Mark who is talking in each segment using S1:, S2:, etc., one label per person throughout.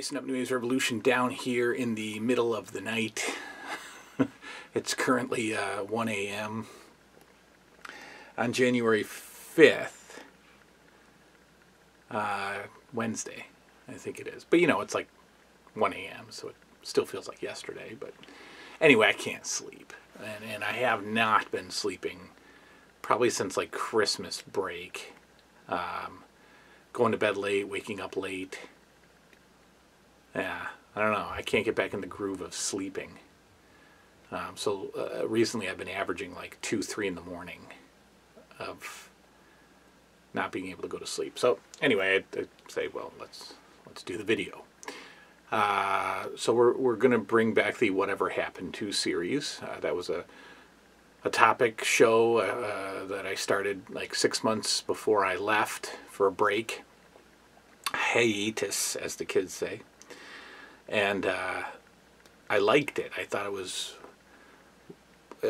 S1: Spicing up New Year's Revolution down here in the middle of the night. It's currently 1 a.m. on January 5th, Wednesday, I think it is. But you know, it's like 1 a.m., so it still feels like yesterday. But anyway, I can't sleep. And I have not been sleeping probably since like Christmas break. Going to bed late, waking up late. Yeah, I don't know. I can't get back in the groove of sleeping. So recently I've been averaging like 2, 3 in the morning of not being able to go to sleep. So anyway, I'd say, well, let's do the video. So we're going to bring back the Whatever Happened To series. That was a topic show that I started like 6 months before I left for a break. Hiatus, as the kids say. And I liked it. I thought it was...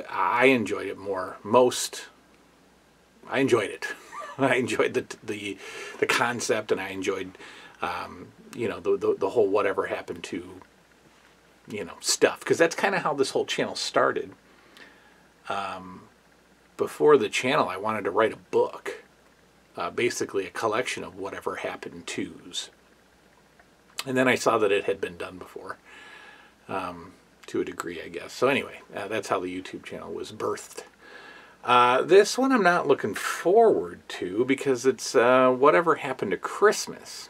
S1: I enjoyed it more. I enjoyed it. I enjoyed the concept, and I enjoyed, you know, the whole Whatever Happened To, you know, stuff. Because that's kind of how this whole channel started. Before the channel, I wanted to write a book. Basically a collection of Whatever Happened To's. And then I saw that it had been done before, to a degree, I guess. So anyway, that's how the YouTube channel was birthed. This one I'm not looking forward to because it's Whatever Happened to Christmas.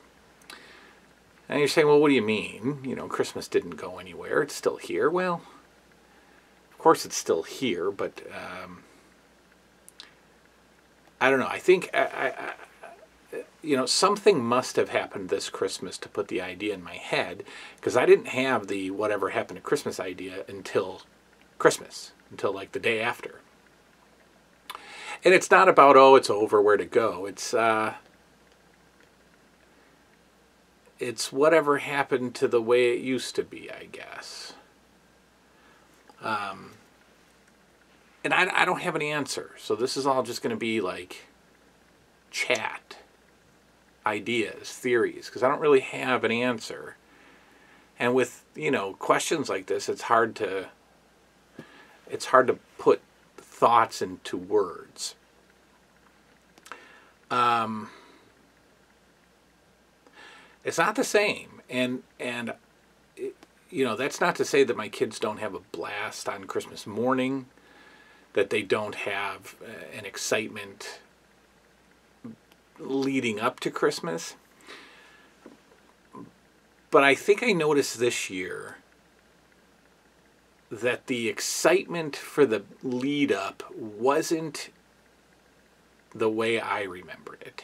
S1: And you're saying, well, what do you mean? You know, Christmas didn't go anywhere. It's still here. Well, of course it's still here, but I don't know. I think... you know, something must have happened this Christmas to put the idea in my head, because I didn't have the Whatever Happened to Christmas idea until Christmas, until like the day after. And it's not about, oh, it's over, where to go. It's whatever happened to the way it used to be, I guess. And I don't have an answer, so this is all just going to be like chat. Ideas, theories, because I don't really have an answer. And with, you know, questions like this, it's hard to put thoughts into words. It's not the same, and it, you know, that's not to say that my kids don't have a blast on Christmas morning, that they don't have an excitement leading up to Christmas. But I think I noticed this year that the excitement for the lead up wasn't the way I remembered it.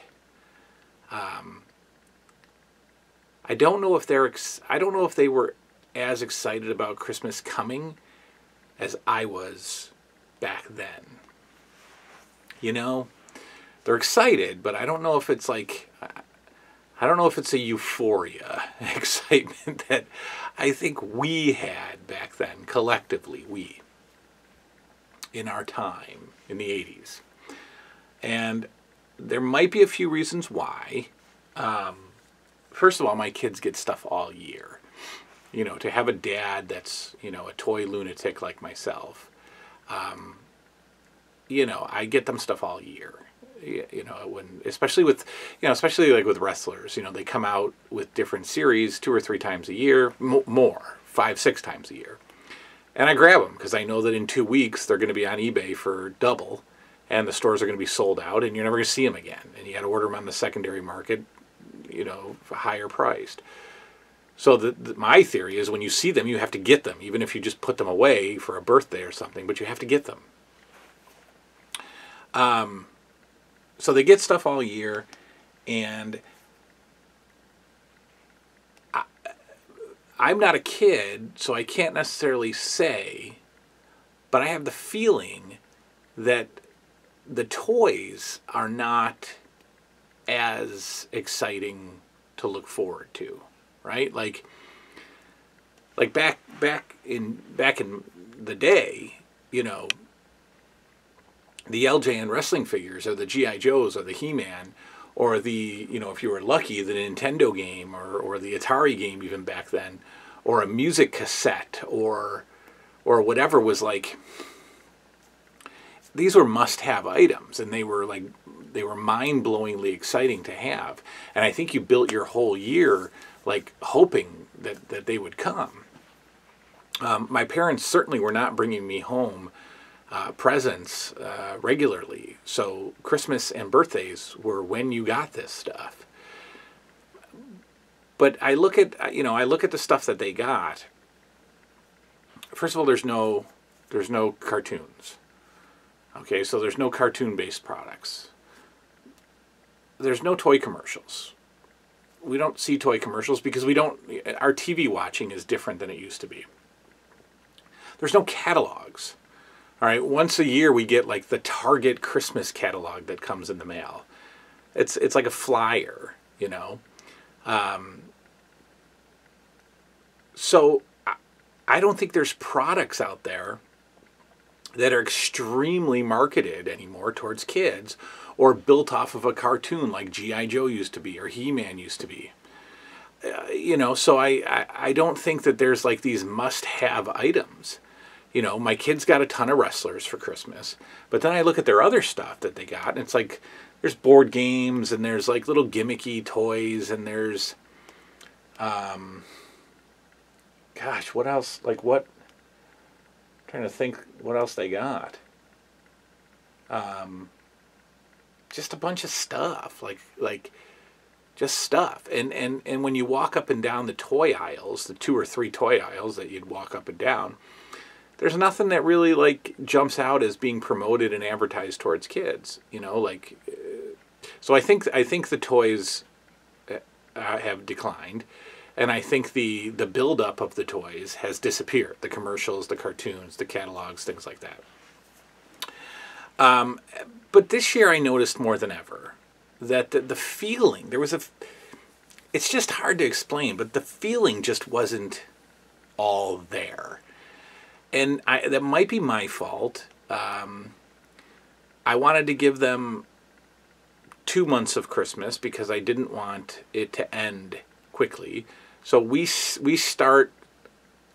S1: I don't know if I don't know if they were as excited about Christmas coming as I was back then. You know? They're excited, but I don't know if it's like, I don't know if it's a euphoria excitement that I think we had back then, collectively, we, in our time, in the 80s. And there might be a few reasons why. First of all, my kids get stuff all year. You know, to have a dad that's, you know, a toy lunatic like myself, you know, I get them stuff all year. You know, when especially with like with wrestlers, you know, they come out with different series 2 or 3 times a year, more 5, 6 times a year, and I grab them because I know that in 2 weeks they're going to be on eBay for double, and the stores are going to be sold out, and you're never going to see them again, and you got to order them on the secondary market, you know, higher priced. So my theory is when you see them, you have to get them, even if you just put them away for a birthday or something, but you have to get them. So they get stuff all year, and I'm not a kid, so I can't necessarily say, but I have the feeling that the toys are not as exciting to look forward to, right? Like back in the day, you know, the LJN wrestling figures or the G.I. Joes or the He-Man or the, if you were lucky, the Nintendo game, or the Atari game even back then, or a music cassette, or whatever was like. These were must-have items, and they were mind-blowingly exciting to have. And I think you built your whole year like hoping that they would come. My parents certainly were not bringing me home presents regularly, so Christmas and birthdays were when you got this stuff. But I look at the stuff that they got. First of all, there's no cartoons. Okay, so there's no cartoon-based products. There's no toy commercials. We don't see toy commercials because our TV watching is different than it used to be. There's no catalogs. All right, once a year we get like the Target Christmas catalog that comes in the mail. It's like a flyer, So I don't think there's products out there that are extremely marketed anymore towards kids or built off of a cartoon like G.I. Joe used to be or He-Man used to be. So I don't think that there's like these must-have items. My kids got a ton of wrestlers for Christmas, but then I look at their other stuff that they got, and it's like there's board games, and there's like little gimmicky toys, and there's, gosh, what else? Like what? I'm trying to think what else they got. Just a bunch of stuff, like just stuff. And when you walk up and down the toy aisles, the 2 or 3 toy aisles that you'd walk up and down, there's nothing that really like jumps out as being promoted and advertised towards kids, so I think the toys have declined, and I think the buildup of the toys has disappeared. The commercials, the cartoons, the catalogs, things like that. But this year I noticed more than ever that the feeling, it's just hard to explain, but the feeling just wasn't all there. And that might be my fault. I wanted to give them 2 months of Christmas because I didn't want it to end quickly. So we start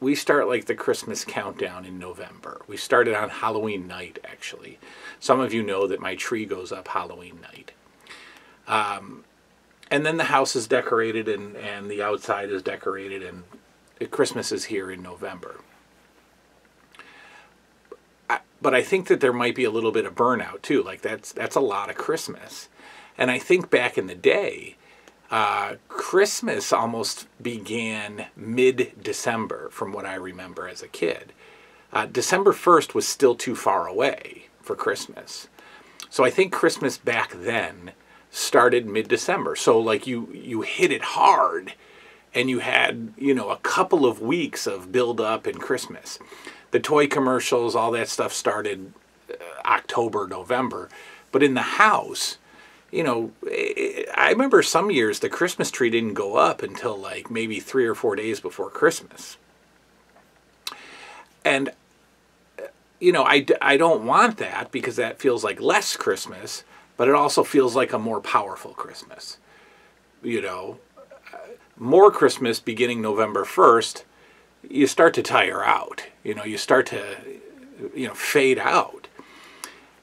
S1: like the Christmas countdown in November. We started on Halloween night, actually. Some of you know that my tree goes up Halloween night. And then the house is decorated and the outside is decorated, and Christmas is here in November. But I think that there might be a little bit of burnout too. Like that's a lot of Christmas. And I think back in the day, Christmas almost began mid-December from what I remember as a kid. December 1st was still too far away for Christmas. So I think Christmas back then started mid-December. So like you hit it hard and you had, a couple of weeks of build-up in Christmas. The toy commercials, all that stuff started October, November. But in the house, I remember some years the Christmas tree didn't go up until like maybe 3 or 4 days before Christmas. And, I don't want that because that feels like less Christmas, but it also feels like a more powerful Christmas. More Christmas beginning November 1st, you start to tire out. You start to, fade out.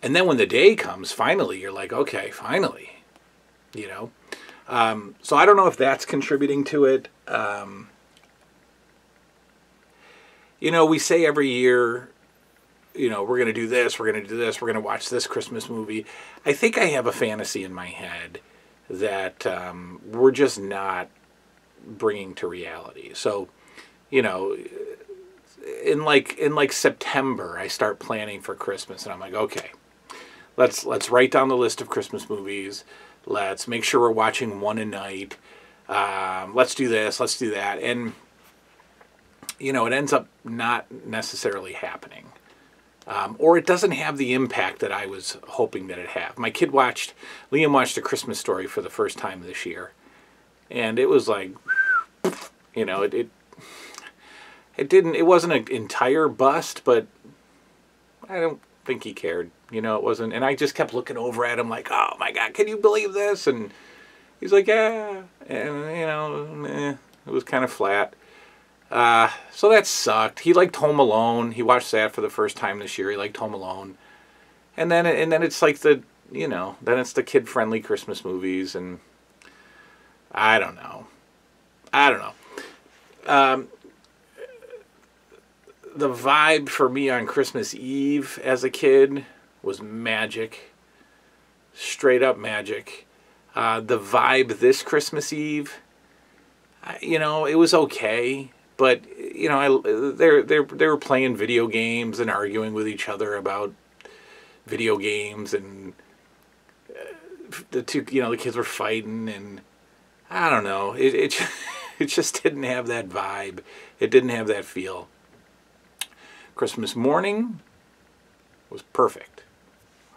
S1: And then when the day comes, finally, you're like, okay, finally, So I don't know if that's contributing to it. We say every year, we're going to do this, we're going to do this, we're going to watch this Christmas movie. I think I have a fantasy in my head that we're just not bringing to reality. So, in like September, I start planning for Christmas, and I'm like, okay, let's write down the list of Christmas movies. Let's make sure we're watching one a night. Let's do this. Let's do that. And it ends up not necessarily happening, or it doesn't have the impact that I was hoping that it have. Liam watched A Christmas Story for the first time this year, and it was like, it wasn't an entire bust, but I don't think he cared. You know, it wasn't, and I just kept looking over at him like, oh my God, can you believe this? And he's like, yeah, and you know, it was kind of flat. So that sucked. He liked Home Alone. He watched that for the first time this year. He liked Home Alone. And then it's like then it's the kid-friendly Christmas movies, and I don't know. The vibe for me on Christmas Eve as a kid was magic. Straight up magic. The vibe this Christmas Eve, it was okay. But, they were playing video games and arguing with each other about video games, and the kids were fighting, and I don't know. It just didn't have that vibe. It didn't have that feel. Christmas morning was perfect.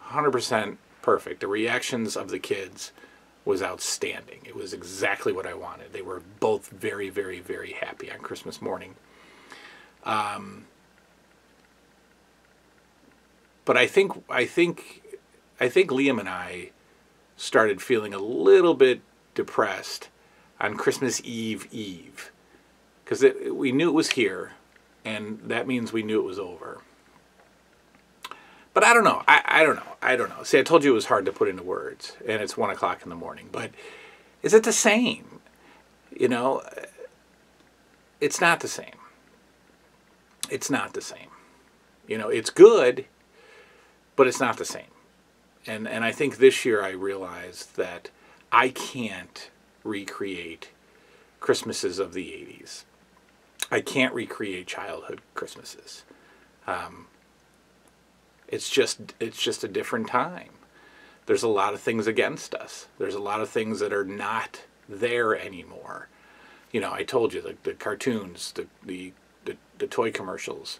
S1: 100% perfect. The reactions of the kids was outstanding. It was exactly what I wanted. They were both very, very, very happy on Christmas morning. But I think Liam and I started feeling a little bit depressed on Christmas Eve, because we knew it was here, and that means we knew it was over. But I don't know. I don't know. See, I told you it was hard to put into words, and it's 1 o'clock in the morning. But is it the same? It's not the same. It's not the same. It's good, but it's not the same. And I think this year I realized that I can't recreate Christmases of the 80s. I can't recreate childhood Christmases. It's just a different time. There's a lot of things against us. There's a lot of things that are not there anymore. I told you, the cartoons, the toy commercials,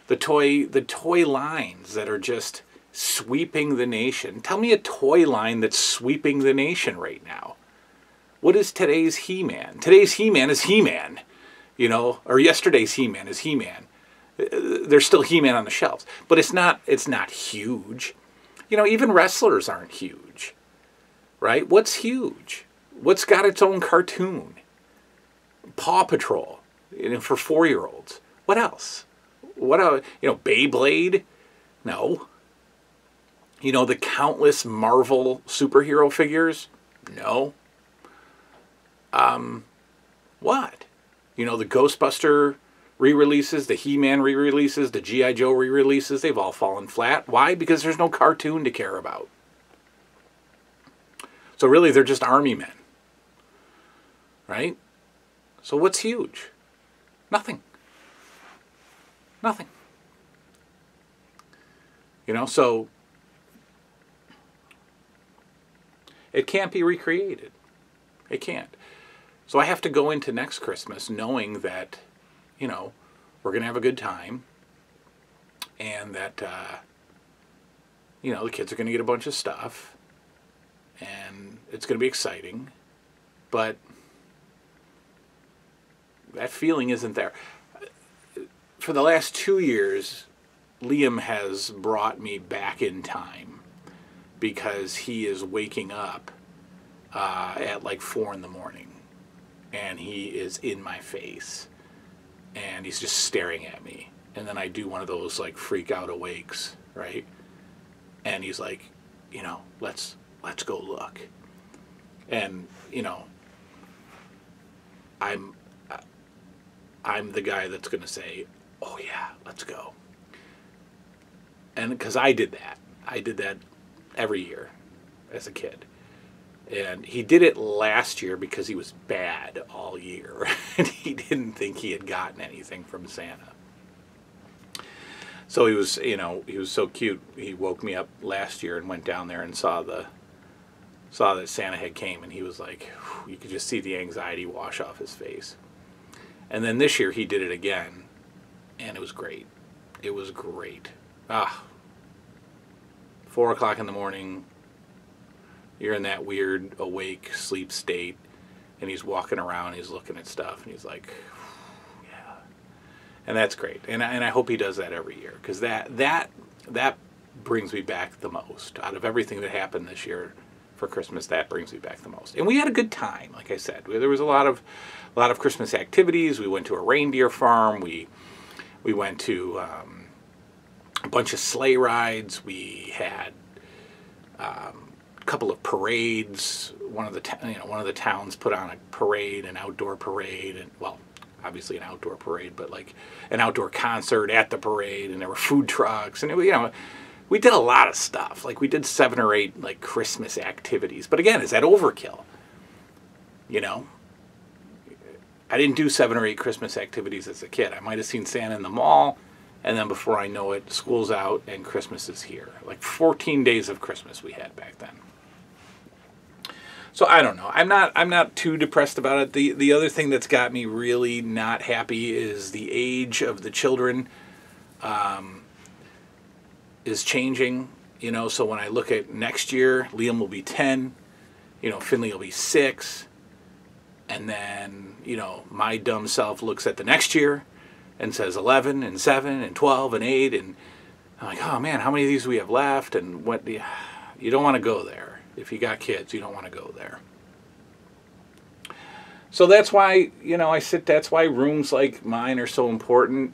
S1: the toy lines that are just sweeping the nation. Tell me a toy line that's sweeping the nation right now. What is today's He-Man? Today's He-Man is He-Man, or yesterday's He-Man is He-Man. There's still He-Man on the shelves, but it's not huge. Even wrestlers aren't huge, right? What's huge? What's got its own cartoon? Paw Patrol, for 4-year-olds. What else? What else? Beyblade? No. The countless Marvel superhero figures? No. What? The Ghostbuster re-releases, the He-Man re-releases, the G.I. Joe re-releases, they've all fallen flat. Why? Because there's no cartoon to care about. So really, they're just army men. Right? So what's huge? Nothing. Nothing. So it can't be recreated. It can't. So I have to go into next Christmas knowing that, we're going to have a good time, and that, the kids are going to get a bunch of stuff, and it's going to be exciting, but that feeling isn't there. For the last 2 years, Liam has brought me back in time, because he is waking up at like 4 in the morning, and he is in my face, and he's just staring at me. And then I do one of those like freak out awakes, right? And he's like, let's go look. And I'm the guy that's going to say, oh yeah, let's go. And because I did that every year as a kid. And he did it last year because he was bad all year. And he didn't think he had gotten anything from Santa. So he was so cute. He woke me up last year and went down there and saw that Santa had came. And he was like, you could just see the anxiety wash off his face. And then this year he did it again. And it was great. It was great. 4 o'clock in the morning. You're in that weird awake sleep state, and he's walking around, he's looking at stuff, and he's like, yeah. And that's great. And I hope he does that every year, because that brings me back the most. Out of everything that happened this year for Christmas, that brings me back the most. And we had a good time, like I said. There was a lot of Christmas activities. We went to a reindeer farm. We went to a bunch of sleigh rides. We had a couple of parades. One of the towns put on a parade, an outdoor parade, and well, obviously an outdoor parade, but like an outdoor concert at the parade, and there were food trucks, and we did a lot of stuff. Like we did 7 or 8 like Christmas activities. But again, is that overkill? I didn't do 7 or 8 Christmas activities as a kid. I might have seen Santa in the mall, and then before I know it, school's out and Christmas is here. Like 14 days of Christmas we had back then. So I don't know. I'm not too depressed about it. The other thing that's got me really not happy is the age of the children is changing. So when I look at next year, Liam will be 10. Finley will be 6. And then, my dumb self looks at the next year and says 11 and 7 and 12 and 8. And I'm like, oh man, how many of these do we have left? And what you don't want to go there. If you got kids, you don't want to go there. So that's why, that's why rooms like mine are so important.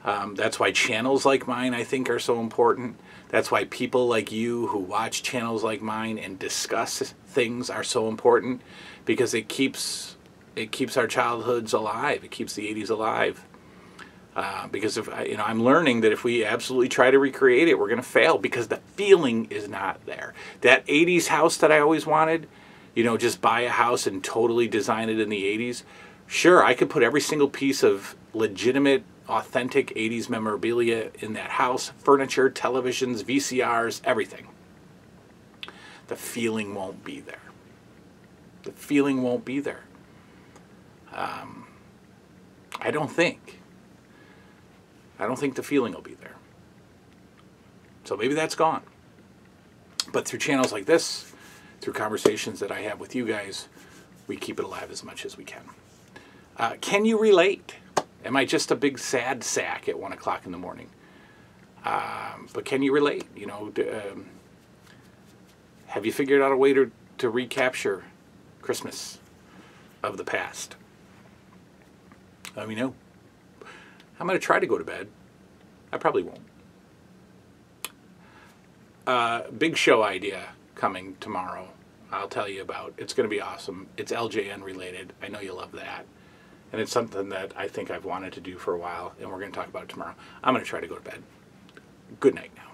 S1: That's why channels like mine, I think, are so important. That's why people like you who watch channels like mine and discuss things are so important, because it keeps our childhoods alive. It keeps the 80s alive. Because I'm learning that if we absolutely try to recreate it, we're going to fail, because the feeling is not there. That 80s house that I always wanted, just buy a house and totally design it in the 80s. Sure, I could put every single piece of legitimate, authentic 80s memorabilia in that house, furniture, televisions, VCRs, everything. The feeling won't be there. The feeling won't be there. I don't think the feeling will be there. So maybe that's gone. But through channels like this, through conversations that I have with you guys, we keep it alive as much as we can. Can you relate? Am I just a big sad sack at 1 o'clock in the morning? But can you relate? Have you figured out a way to recapture Christmas of the past? Let me know. I'm going to try to go to bed. I probably won't. Big show idea coming tomorrow. I'll tell you about. It's going to be awesome. It's LJN related. I know you'll love that. And it's something that I think I've wanted to do for a while, and we're going to talk about it tomorrow. I'm going to try to go to bed. Good night now.